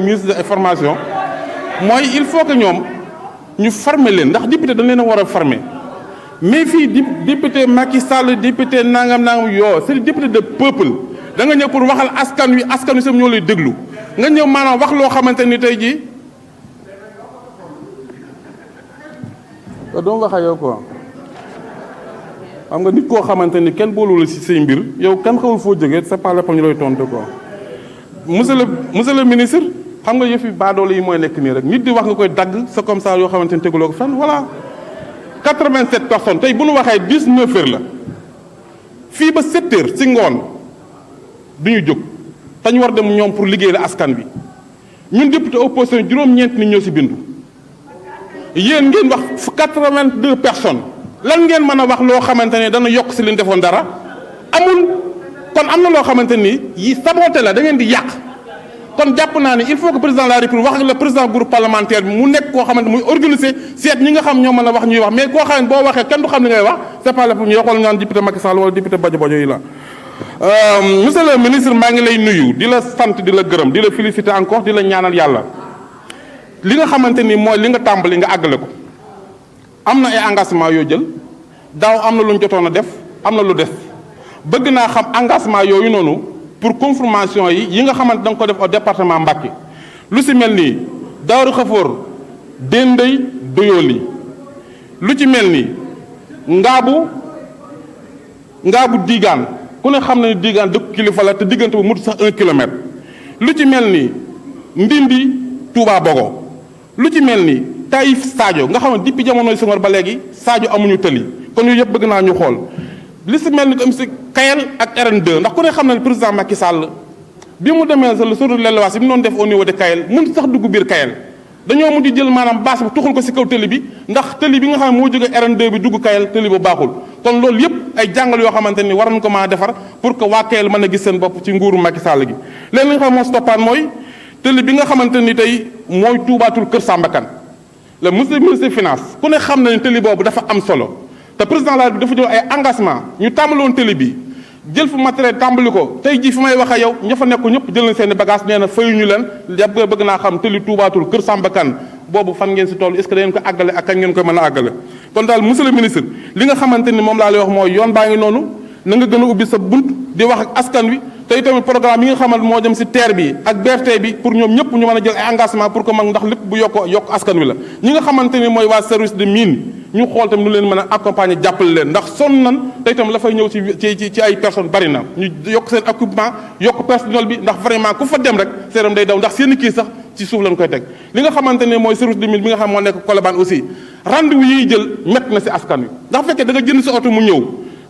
ministre de l'information mooy il faut que ñoom ñu former leen ndax député dañ leen a war a former mais fii député Macky Sall député nangam yoo c'est député de peuple da nga ñëw pour waxal askan wi sam ñoo lay déglu nga ñëw maanaam wax loo xamante ni tey jii doo wax ak yow quoi xam nga nit koo xamante ni kenn boolu la ci say mbir yow kenn xamul foo jógee c'est pas la peine ñu lay tontu quoi. monsieur le ministre xam nga yëfi baadoolo yi mooy nekk nii rek nit di wax nga koy dagg c'est comme ça yoo xamante ni teguloo ko fenn voilà 87 personnes tey bu nu waxee 19 heures la fii ba 7 heures ci ngoon du ñu jóg te ñu war dem ñoom pour liggéey la askan bi ñun député opposition juróom-ñeent nit ñoo ci bindu yéen ngeen wax 82 personnes lan ngeen mën a wax loo xamante ne dana yokk ci li ñu defoon dara amul kon am na loo xamante ni yi saboté la da ngeen di yàq kon jàpp naa ne il faut que président de la République wax ak le président groupe parlementaire bi mu nekk koo xamante muy organiser seet ñi nga xam ñoo mën a wax ñuy wax mais koo xam ne boo waxee kenn du xam li ngay wax c'est pas la pour ñu wax wala nga naan député Macky Sall wala député Badio yi la. monsieur le ministre maa ngi lay nuyu di la sant di la gërëm di la féliciter encore di la ñaanal yàlla li nga xamante ni mooy li nga tàmbali nga àggale ko am na ay engagement yoo jël daaw am na lu ñu jotoon a def am na lu des bëgg naa xam engagement yooyu noonu pour confirmation yi nga xamante da nga ko def au département Mbacké lu ci mel ni Daaru Xafoor Dendey Doyoli lu ci mel ni Ngaabu Digaan ku ne xam na ni Digaan dëkk kilifa la te diggante bu mut sax 1 kilomètre lu ci mel ni Ndindi Touba Bogo lu ci mel ni Taïf Sadio nga xam ne depuis jamonoy Senghor ba léegi Sadio amuñu tëli kon yooyu yëpp bëgg naa ñu xool li si mel ni comme si Kayel ak RN2 ndax ku ne xam na ne président Macky Sall bi mu demee sa sur l'élevage bi mu doon def au niveau de Kayel mun sax dugg biir Kayel dañoo mujj jël maanaam bâche bi tuxul ko si kaw tëli bi ndax tëli bi nga xam ne moo jógee RN2 bi dugg Kayel tëli bu baaxul kon loolu yëpp ay jàngal yoo xamante ni war nañ ko mën a defar pour que waa Kayel mën a gis seen bopp ci nguuru Macky Sall gi léegi li nga xam moo si toppaan mooy tëli bi nga xamante ni tey mooy tuubaatul Kër Samba Kane le ministre finance ku ne xam na ne tëli boobu dafa am solo te président la dafa jël ay engagement ñu tàmbaloon télé bi jël fu matériel tàmbali ko tey jii fi may wax ak yow ña fa nekku ñëpp jël nañ seen i bagage nee na fayuñu leen yàpp bëgg naa xam télé tuubaatul Kër Samba Kane boobu fan ngeen si toll est-ce que da ngeen ko àggale ak kañ ngeen koy mën a àggale kon daal monsieur le ministre li nga xamante ni moom laa lay wax mooy yoon baa ngi noonu na nga gën a ubbi sa bunt di wax ak askan wi tey tamit programme yi nga xamante moo jëm si TER bi ak BRT bi pour ñoom ñëpp ñu mën a jël ay engagement pour que mag ndax lépp bu yokk askan wi la ñi nga xamante ni mooy waa service de mine ñu xool tamit nu leen mën a accompagner jàppale leen ndax sonn nan tey tamit la fay ñëw ci ay personnes bari na ñu yokk seen équipement yokk personnel bi ndax vraiment ku fa dem rek seeram day daw ndax seen kii sax ci suuf lañ koy teg li nga xamante ne mooy service de mine bi nga xam moo nekk Colobane aussi rendez-vous yiy jël métti na si askan wi ndax fekkee da nga jënd sa oto mu ñëw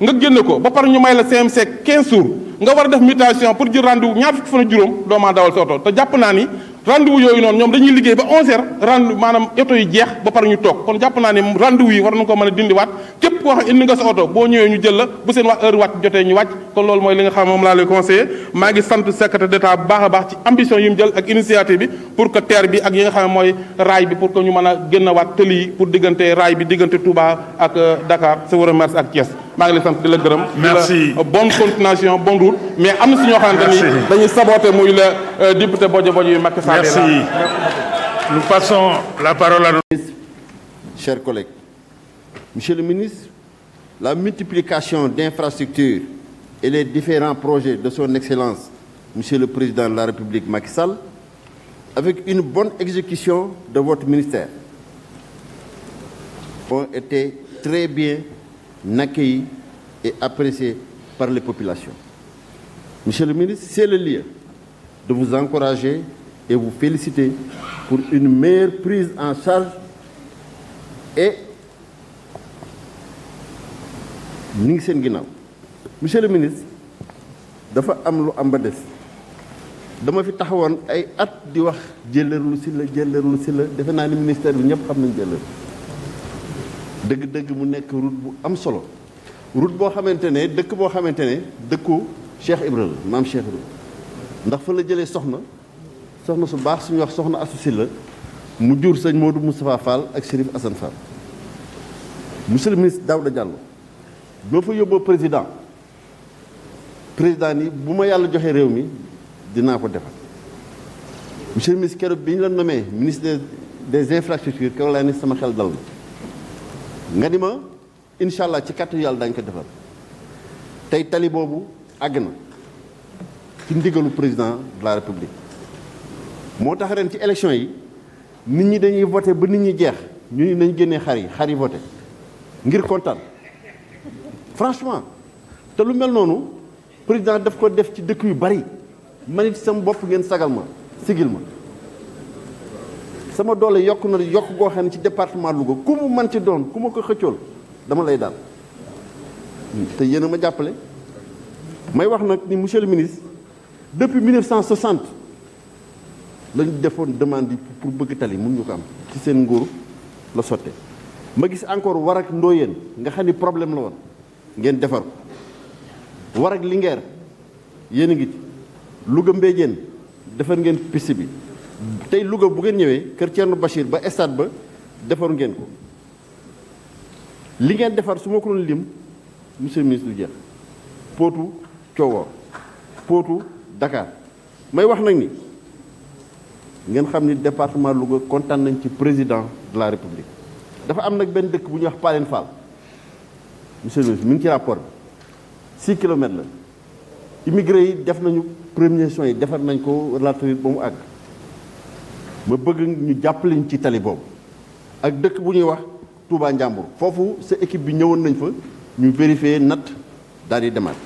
nga génne ko ba pare ñu may la CMC 15 jours nga war a def mutation pour jël rendez-vous ñaar fukki fan ak juróom doo maa dawal sa oto te jàpp naa ni rendez-vous yooyu noonu ñoom dañuy liggéey ba 11h rendez-vous maanaam oto yi jeex ba pare ñu toog kon jàpp naa ni rendez-vous yi war nañu ko mën a dindiwaat képp koo xam indi nga sa oto boo ñëwee ñu jël la bu seen heure wàcc jotee ñu wàcc kon loolu mooy li nga xam moom laa lay conseillé maa ngi sant secrétaire d'État bu baax a baax ci ambition yi mu jël ak initiative bi pour que TER bi ak yi nga xam ne mooy raay bi pour que ñu mën a génnawaat tëli yi pour diggante raay bi diggante Touba ak Dakar je vous remercie ak Thiès maa ngi lay sant di la gërëm. merci bonne continuation bonne route mais am na si ñoo xamante ni dañuy saboter muy le député Bodio yu Macky Sall. Merci. Nous passons la parole à nos... Chers collègues, Monsieur le ministre, la multiplication d'infrastructures et les différents projets de son Excellence, Monsieur le Président de la République Macky Sall, avec une bonne exécution de votre ministère, ont été très bien accueillis et appréciés par les populations. Monsieur le ministre, c'est le lieu de vous encourager et vous féliciter pour une meilleure prise en charge et ñu ngi seen ginnaaw. Monsieur le ministre, dafa am lu am ba des dama fi taxawoon ay at di wax jëlërlu si la defe naa ni ministère bi ñëpp xam nañ jëlër dëgg-dëgg mu nekk route bu am solo route boo xamante ne dëkk boo xamante ne dëkku Cheikh Ibra la maam Cheikh Ibra ndax fa la jëlee soxna su baax suñu wax soxna associé la mu jur sëñ Modou Moustapha Fall ak Chérif Assane Fall. Monsieur le ministre Daouda Diallo boo fa yóbboo président ni bu ma yàlla joxe réew mi dinaa ko defal monsieur le ministre keroog bi ñu la nommé ministre des infrastructures keroog laa ne sama xel dal na nga ni ma incha allah ci kàttu yàlla daañu ko defar tey tali boobu àgg na ci ndigalu président de la république moo tax ren ci élection yi nit ñi dañuy voté ba nit ñi jeex ñu ni nañ génnee xar yi voté ngir kontaan franchement te lu mel noonu président daf ko def ci dëkk yu bari man it sama bopp ngeen sagal ma sigil ma sama doole yokk na yokk goo xam ne ci département Louga ku mu man ci doon ku ma ko xëccool dama lay daal te yéen a ma jàppale may wax nag ni monsieur le ministre depuis 1960 lañu defoon demande yi pour bëgg tali mun ñu ko am ci seen nguur la sotte ma gis encore war ak Ndoyeen nga xam ni problème la woon ngeen defar ko war ak Linguère yéen a ngi ci Louga Mbéjéen defar ngeen piste bi tey Louga bu ngeen ñëwee kër Thierno Bachir ba stade ba defar ngeen ko li ngeen defar su ma ko doon lim monsieur le ministre du jeex Potou Coowor Potou Dakar may wax nag ni ngeen xam ni département Louga kontaan nañ ci président de la république dafa am nag benn dëkk bu ñuy wax Paleen Fall monsieur le ministre mi ngi ci rapport bi 6 kilomètres la immigré yi def nañu premiers soins yi defar nañ ko relativement ba mu àgg ma bëgg ñu jàppale ñu ci tali boobu ak dëkk bu ñuy wax Touba Njàmbur foofu sa équipe bi ñëwoon nañ fa ñu vérifier natt daal di demaat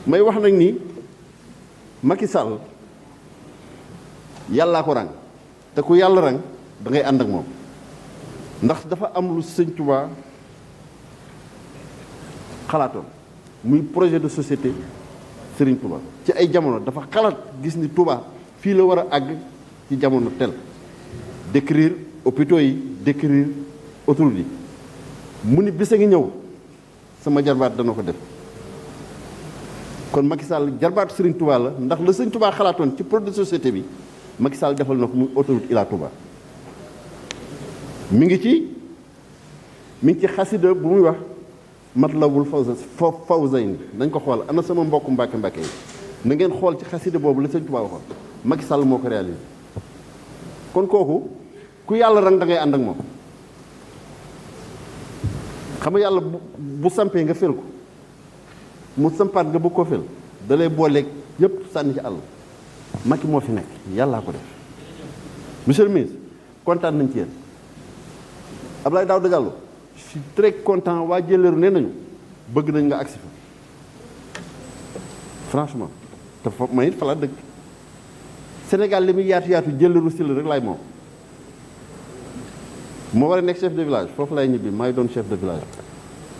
may wax nag ni Macky Sall yàllaa ko rang te ku yàlla rang da ngay ànd ak moom ndax dafa am lu sëñ Touba xalaatoon muy projet de société Serigne Touba ci ay jamono dafa xalaat gis ni Touba fii la war a àgg ci jamono tel décrire hôpitaux yi décrire autoroute yi mu ni bis a ngi ñëw sama jarbaat dana ko def kon Macky Sall jarbaatu Serigne Touba la ndax la Serigne Touba xalaatoon ci projet de société bi Macky Sall defal na ko muy autoroute Ila Touba mi ngi ci xasida bu muy wax Matlabul Fawzayni nañ ko xool ana sama mbokku Mbàkke yi na ngeen xool ci xasida boobu la Serigne Touba waxoon Macky Sall moo ko réalisé kon kooku ku yàlla rang da ngay ànd ak moom xam nga yàlla bu sampee nga fel ko mu sampaat nga bëgg koo fel da lay booleeg yëpp sànni ci àll Macky moo fi nekk yàllaa ko def monsieur le ministre kontaan nañ ci yéen Abdoulaye Daouda Diallo je suis très content waa Jëleeru nee nañu bëgg nañ nga agsi fa franchement te foofu man it fa la dëkk Sénégal li muy yaatu Jëleeru si la rek laay moom moo war a nekk chef de village foofu lay ñibbi maay doon chef de village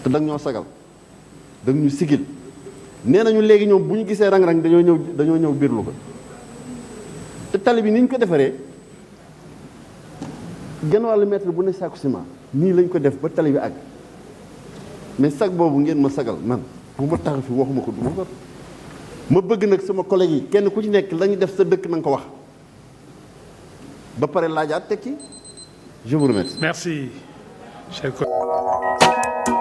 te danga ñoo sagal danga ñu sigil nee nañu léegi ñoom bu ñu gisee rang-rang dañoo ñëw biir Louga te tali bi ni ñu ko defaree genn wàllu mètre bu ne saaku ciment nii lañ ko def ba tali bi àgg mais sag boobu ngeen ma sagal man bu ma tax fi waxuma ko du ma ko ma bëgg nag sama collègue yi kenn ku ci nekk la ñu def sa dëkk na nga ko wax ba pare laajaat teg ci je vous remercie. Merci, cher collègue.